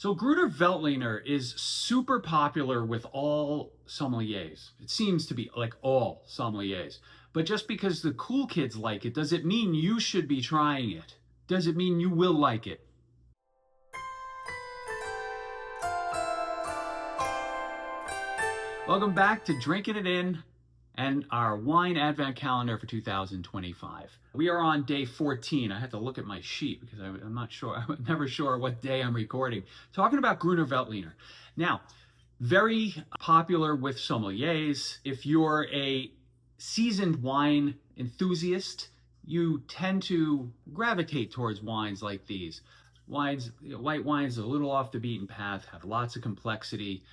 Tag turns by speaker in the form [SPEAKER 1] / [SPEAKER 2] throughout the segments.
[SPEAKER 1] So Gruner Veltliner is super popular with all sommeliers. It seems to be like all sommeliers. But just because the cool kids like it, does it mean you should be trying it? Does it mean you will like it? Welcome back to Drinking It In and our wine advent calendar for 2025. We are on day 14. I had to look at my sheet because I'm not sure, I'm never sure what day I'm recording. Talking about Gruner Veltliner. Now, very popular with sommeliers. If you're a seasoned wine enthusiast, you tend to gravitate towards wines like these. Wines, white wines, are a little off the beaten path, have lots of complexity.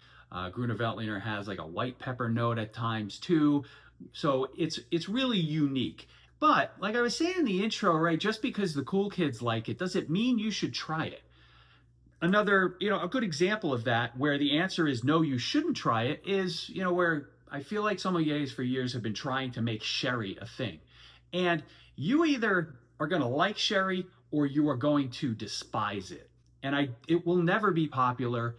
[SPEAKER 1] Gruner Veltliner has like a white pepper note at times too. So it's really unique. But like I was saying in the intro, right, just because the cool kids like it doesn't mean you should try it. Another, a good example of that where the answer is no, you shouldn't try it is, where I feel like sommeliers for years have been trying to make sherry a thing. And you either are going to like sherry or you are going to despise it. And it will never be popular.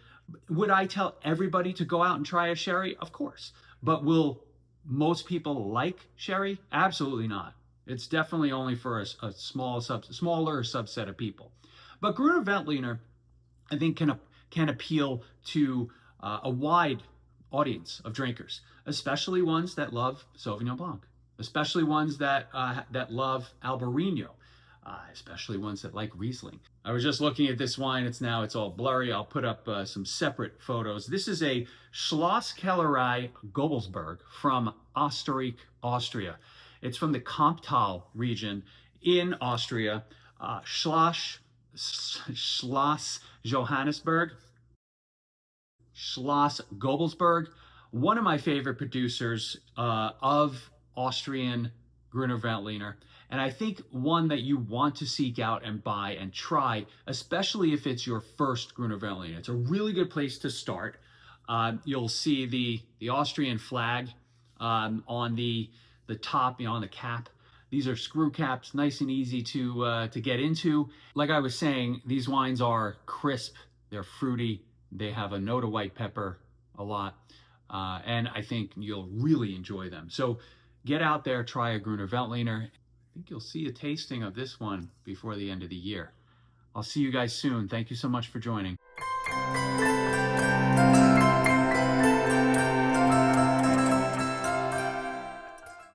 [SPEAKER 1] Would I tell everybody to go out and try a sherry? Of course. But will most people like sherry? Absolutely not. It's definitely only for a smaller subset of people. But Gruner Veltliner, I think, can appeal to a wide audience of drinkers, especially ones that love Sauvignon Blanc, especially ones that love Albarino, especially ones that like Riesling. I was just looking at this wine. It's all blurry. I'll put up some separate photos. This is a Schloss Kellerei Gobelsberg from Österreich, Austria. It's from the Kamptal region in Austria. Schloss Johannesburg, Schloss Gobelsberg, one of my favorite producers of Austrian Gruner Veltliner. And I think one that you want to seek out and buy and try, especially if it's your first Gruner Veltliner. It's a really good place to start. You'll see the Austrian flag on the top, on the cap. These are screw caps, nice and easy to get into. Like I was saying, these wines are crisp, they're fruity, they have a note of white pepper a lot, and I think you'll really enjoy them. So get out there, try a Gruner Veltliner. I think you'll see a tasting of this one before the end of the year. I'll see you guys soon. Thank you so much for joining.